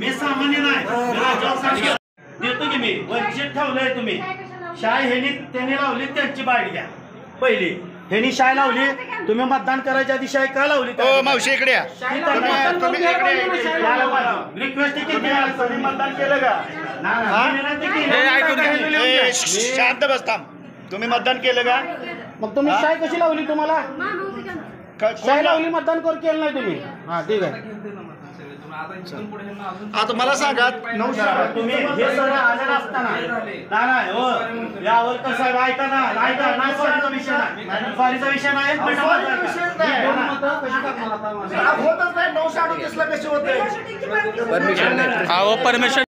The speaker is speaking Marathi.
मी सामान्य नाही देतो की मी वैशिष्ट्य ठेवलंय तुम्ही शाय ह्यानी त्यांनी लावली त्यांची बाईट घ्या पहिली ह्यानी शाय लावली तुम्ही मतदान करायच्या आधी शाय का लावली मावशी इकडे रिक्वेस्ट तुम्ही मतदान केलं का शांत बसता तुम्ही मतदान केलं का मग तुम्ही शाय कशी लावली तुम्हाला शाय लावली मतदान केलं नाही तुम्ही हा ठीक आहे आता मला सांगा तुम्ही हे सगळं आलेलं असताना नाही हो यावर कसं आहे ऐका ना ऐका नाही स्वारीचा विषय नाही स्वारीचा विषय नाही होतच नाही 938 ला कशी होते परमिशन